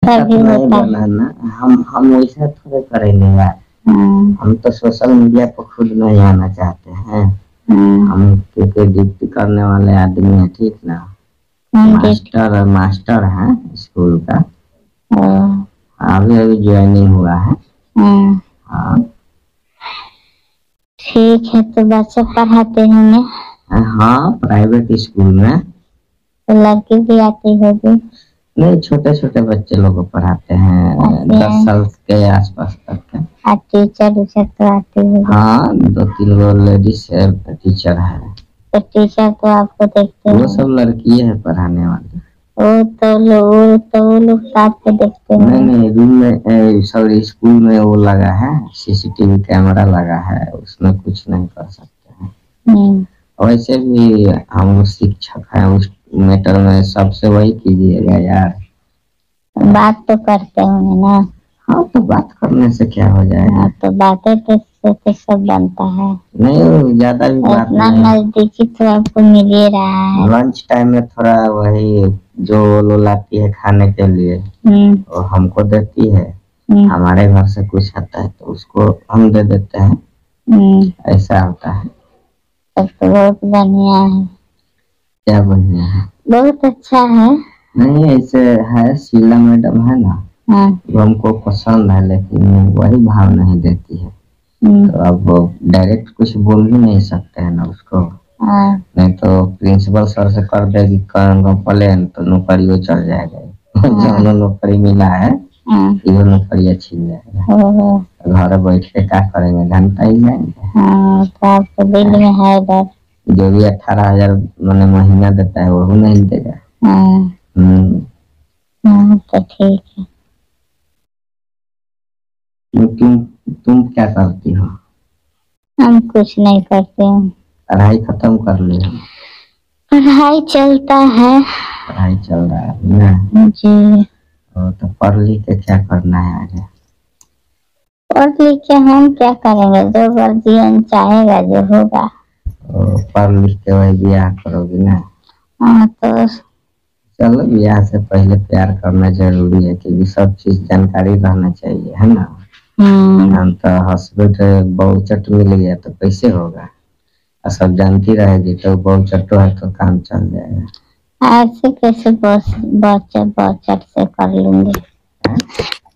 तभी नहीं बनाना। हम वैसे थोड़े करेंगे यार। हम तो सोशल मीडिया पर खुद नहीं आना चाहते हैं। हम क्योंकि ड्यूटी करने वाले आदमी है, ठीक ना। मास्टर है स्कूल का। अभी अभी ज्वाइनिंग हुआ है। हाँ ठीक है, तो बच्चे पढ़ाते होंगे? हाँ, प्राइवेट स्कूल में। तो लड़की भी आती होगी? नहीं, छोटे छोटे बच्चे लोग को पढ़ाते हैं, 10 साल के आसपास तक के। टीचर तो आती होगी? हाँ, 2-3 लोग लेडीज टीचर है। तो टीचर तो आपको देखते हैं? वो सब लड़की है पढ़ाने वाले। वो लोग आपको देखते हैं? नहीं, रूम में सॉरी स्कूल में वो लगा है, सीसीटीवी कैमरा लगा है, उसमें कुछ नहीं कर सकते हैं। वैसे भी हम शिक्षक हैं, उस मैटर में सबसे वही कीजिएगा यार। बात तो करते होंगे ना? हाँ, तो बात करने से क्या हो जाएगा। तो बातें तो सब बनता है। नहीं, ज्यादा भी बात नहीं। नजदीकी तो आपको मिल ही रहा है। लंच टाइम में थोड़ा वही जो लो लाती है खाने के लिए, और हमको देती है। हमारे घर से कुछ आता है तो उसको हम दे देते हैं। ऐसा होता है। तब तो बहुत बढ़िया है। क्या बढ़िया है? बहुत अच्छा है। नहीं, ऐसे है, शीला मैडम है ना, वो हमको पसंद है, लेकिन वही भाव नहीं देती है। तो अब डायरेक्ट कुछ बोल भी नहीं सकते हैं ना उसको। नहीं तो प्रिंसिपल सर से कर देगी कंप्लेन, तो नौकरी चल जाएगा। जो नौकरी मिला है ये नौकरी छीन जाएगा। घर बैठ के क्या करेंगे, घंटा ही जाएंगे। तो आपको दिल में है डर? जो भी 18,000 मैंने महीना देता है वो नहीं देगा। तो ठीक है। तुम क्या करती हो? हम कुछ नहीं करते हैं। पढ़ाई खत्म कर ली? पढ़ाई चलता है। पढ़ाई चल रहा है ना जी। तो पढ़ लिख के क्या करना है आगे? पढ़ लिख के हम क्या करेंगे, जो गार्जियन चाहेगा जो होगा। पढ़ लिख के वही ब्याह करोगी ना? हाँ, तो चलो, ब्याह से पहले प्यार करना जरूरी है, क्योंकि सब चीज जानकारी रहना चाहिए, है ना। हम तो हस्बैंड बहुचट मिल गया तो कैसे होगा। सब जानती रहेगी तो बहुचट्टो है तो काम चल जाएगा। ऐसे कैसे बहुचट से कर लूंगी।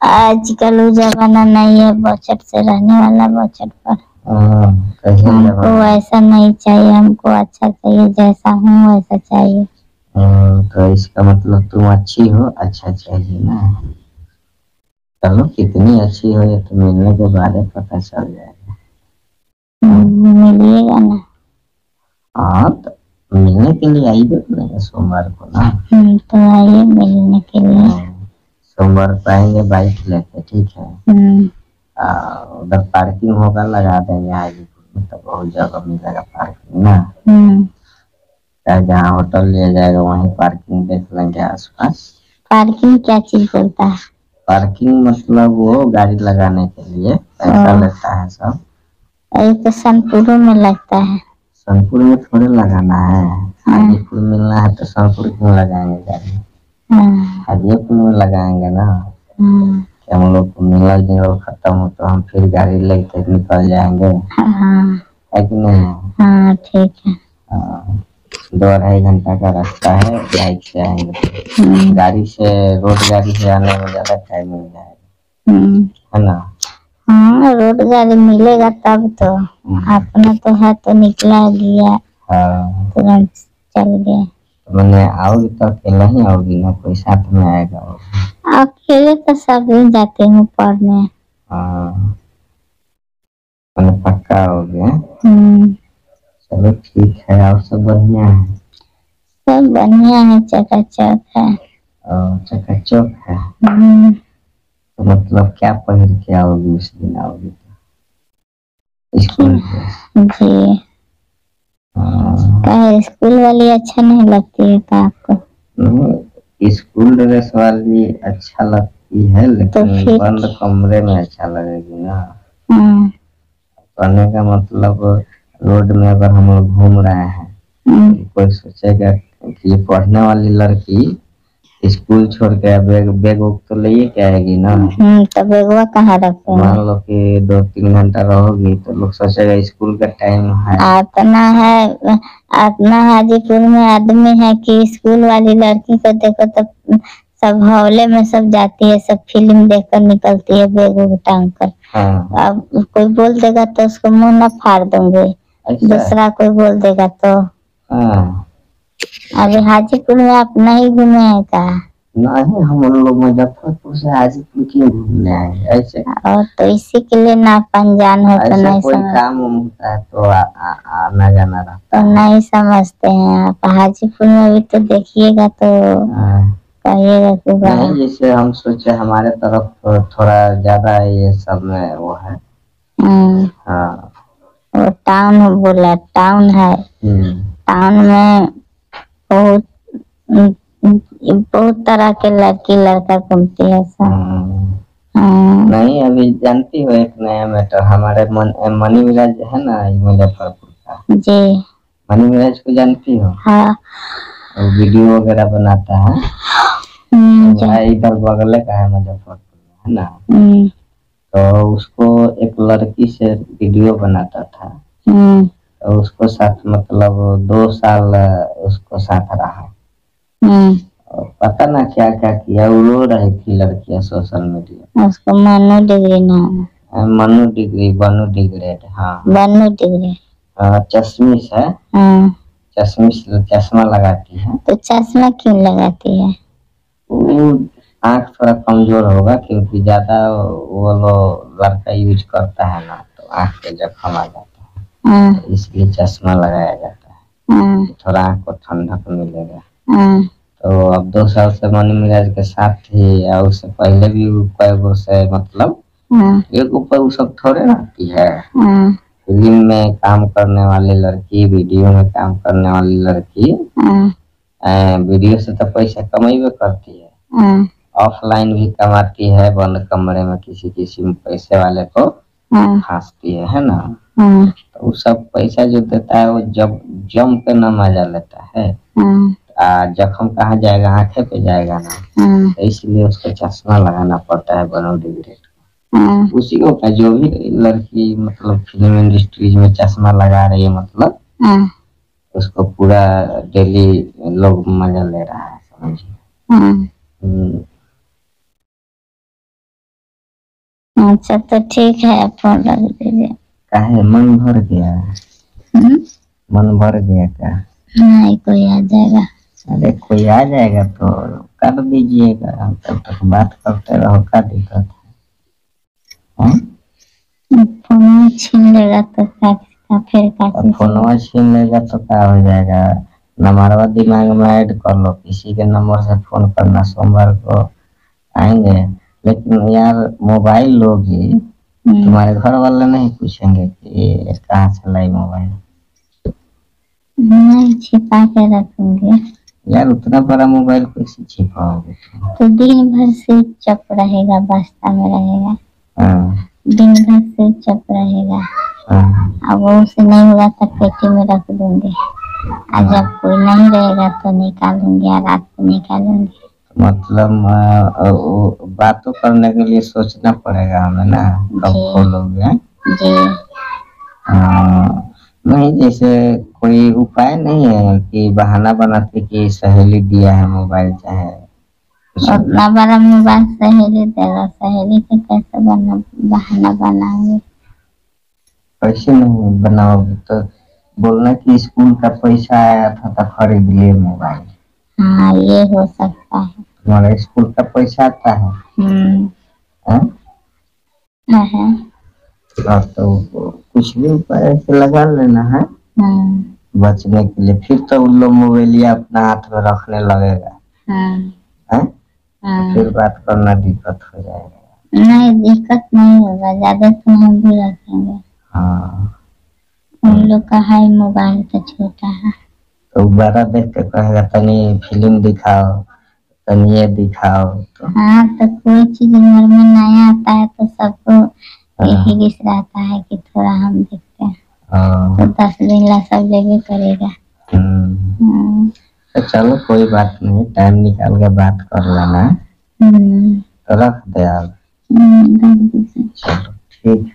आजकल वो जमाना नहीं है बहुचट से रहने वाला। बहुचट पर हमको ऐसा नहीं चाहिए, हमको अच्छा चाहिए, जैसा हूँ वैसा चाहिए। तो इसका मतलब तुम अच्छी हो, अच्छा चाहिए ना। चलो, कितनी अच्छी हो ये तो मिलने के बाद पता चल जाएगा। मिलिएगा ना? हाँ, तो मिलने के लिए आइए ना सोमवार को ना। तो आइए मिलने के लिए। सोमवार को आएंगे बाइक लेके, ठीक है। उधर पार्किंग होगा, लगा देंगे हाजीपुर में, तो बहुत जगह मिलेगा पार्किंग ना। जहाँ होटल लिया जाएगा वहीं पार्किंग देख लेंगे आसपास। पार्किंग क्या चीज बोलता है? पार्किंग मतलब वो गाड़ी लगाने के लिए पैसा लेता है सब। तो सोनपुर में लगता है। सोनपुर में थोड़े लगाना है, हाजीपुर मिलना है तो सोनपुर क्यों लगाएंगे गाड़ी। हाजीपुर में लगाएंगे ना। कि हम लोग को मिला जुला खत्म हो तो हम फिर गाड़ी लेके निकल जाएंगे, है कि नहीं। हाँ, ठीक है। 2-2.5 घंटा का रास्ता है, बाइक से आएंगे। गाड़ी से, रोड गाड़ी से आने में ज्यादा टाइम मिल जाएगा, है ना। हाँ, रोड गाड़ी मिलेगा तब तो। अपना तो है तो निकला गया, तुरंत चल गए। तो मैंने आओगी तो अकेला ही आओगी ना, कोई साथ में आएगा? अकेले तो सभी जाते हैं पढ़ने। मैंने पक्का हो गया। चलो ठीक है, और सब बढ़िया है? सब बढ़िया है, चकाचक है। चकाचक है। तो मतलब क्या पहन के आओगी उस दिन आओगी तो? स्कूल जी। स्कूल वाली अच्छा नहीं लगती है का आपको? स्कूल ड्रेस वाली अच्छा लगती है, लेकिन तो बंद कमरे में अच्छा लगेगी ना। कहने का मतलब रोड में अगर हम लोग घूम रहे हैं तो कोई सोचेगा कि ये पढ़ने वाली लड़की स्कूल छोड़ के बैग बैग तो ले के आएगी ना। तो बैगवा कहाँ रखेंगे? मान लो कि 2-3 घंटा रहोगी तो लोग सोचेगा स्कूल का टाइम है। अपना हाजीपुर में आदमी है कि स्कूल वाली लड़की को देखो तो सब हौले में सब जाती है, सब फिल्म देखकर निकलती है बैग टांग कर। हाँ। अब कोई बोल देगा तो उसको मुंह न फाड़ दूंगे। दूसरा कोई बोल देगा तो। हाँ। अभी हाजीपुर में आप नहीं घूमे हैं क्या? नहीं, हम लोग मुजफ्फरपुर से हाजीपुर क्यों घूमने आए ऐसे? और तो इसी के लिए ना अनजान हो तो नहीं कोई काम होता है तो आना जाना रहता तो नहीं समझते हैं आप। हाजीपुर में भी तो देखिएगा तो कहिएगा कि नहीं, जैसे हम सोचे हमारे तरफ तो थोड़ा ज्यादा ये सब में वो है। हाँ, वो टाउन बोला, टाउन है। टाउन में बहुत तरह के लड़की लड़का घूमती है सब। नहीं, अभी जानती हो एक नया मैटर हमारे मनी मिराज है ना मुजफ्फरपुर का जी। मनी मिराज को जानती हो? हाँ। वीडियो वगैरह बनाता है। इधर बगल का है मुजफ्फरपुर में, है ना। तो उसको एक लड़की से वीडियो बनाता था। तो उसको साथ मतलब 2 साल उसको साथ रहा। और पता ना क्या क्या किया, वो रो रही थी लड़कियां सोशल मीडिया। उसको मनु डिग्री नाम है। मनु डिग्री, बनु डिग्रेड। हाँ, बनु डिग्री। चश्मिश है। चश्मिश, चश्मा लगाती है। तो चश्मा क्यों लगाती है? वो आँख थोड़ा कमजोर होगा क्योंकि ज्यादा वो लोग लड़का यूज करता है ना, तो आँख पे जख्म आ जाता है। तो इसलिए चश्मा लगाया जाता है, थोड़ा आँख को ठंडक मिलेगा। तो अब 2 साल से मनी मिराज के साथ थी या उससे पहले भी कई वर्ष से मतलब एक ऊपर वो सब थोड़े रहती है। फिल्म में काम करने वाली लड़की, वीडियो में काम करने वाली लड़की वीडियो से तो पैसा कमाई करती है, ऑफलाइन भी कमाती है, बंद कमरे में किसी किसी पैसे वाले को फांसती है ना। तो वो सब पैसा जो देता है वो जब जम के न मजा लेता है। जख्म कहाँ जाएगा? आंखें पे जाएगा ना। तो इसलिए उसको चश्मा लगाना पड़ता है, बनो डिग्रेड। उसी को का जो भी लड़की मतलब फिल्म इंडस्ट्रीज में चश्मा लगा रही है मतलब उसको पूरा डेली लोग मजा ले रहा है, समझिए। अच्छा तो ठीक है, फोन रख दीजिए। काहे मन भर गया? मन भर गया क्या? नहीं, कोई आ जाएगा। अरे कोई आ जाएगा तो कर दीजिएगा, हम तब तक बात करते रहो, क्या दिक्कत है? फोन छीन लेगा तो क्या फिर? फोन छीन लेगा तो क्या हो जाएगा? नंबरवा दिमाग में ऐड कर लो, किसी के नंबर से फोन करना, सोमवार को आएंगे। लेकिन यार मोबाइल लोगी, तुम्हारे घर वाले नहीं पूछेंगे कि कहाँ से लाई मोबाइल? नहीं, छिपा के रखूंगे। यार उतना बड़ा मोबाइल कैसे छिपाओगे? तो दिन भर स्विच ऑफ रहेगा, बस्ता में रहेगा। दिन भर स्विच ऑफ रहेगा। अब वो उसे नहीं होगा तो पेटी में रख दूंगी, और जब कोई नहीं रहेगा तो निकालूंगी, या रात को निकालूंगी। मतलब बातों करने के लिए सोचना पड़ेगा हमें ना, कब खोलोगे? जी। नहीं, जैसे कोई उपाय नहीं है कि बहाना बनाते कि सहेली दिया है मोबाइल, चाहे उतना बड़ा मोबाइल सहेली देगा, सहेली के कैसे बहाना बनाओगे? कैसे नहीं बनाओगे? तो बोलना कि स्कूल का पैसा आया था तो खरीद लिए मोबाइल। हाँ, ये हो सकता है। तुम्हारा स्कूल का पैसा आता है? तो कुछ भी उपाय से लगा लेना है बचने के लिए। फिर तो उन लोग मोबाइल अपना हाथ में रखने लगेगा, फिर बात करना दिक्कत हो जाएगा। नहीं, दिक्कत नहीं होगा, ज्यादा तो हम भी रखेंगे। हाँ, उन लोग का है मोबाइल तो छोटा है, तो बड़ा देख के कहेगा तनी फिल्म दिखाओ, तनी ये दिखाओ। तो हाँ, तो कोई चीज घर में नया आता है तो सबको यही विश रहता है कि थोड़ा हम देखते हैं। तो 10 दिन ला सब लेके करेगा। तो चलो कोई बात नहीं, टाइम निकाल के बात कर लेना। तो रख दे आप। चलो ठीक।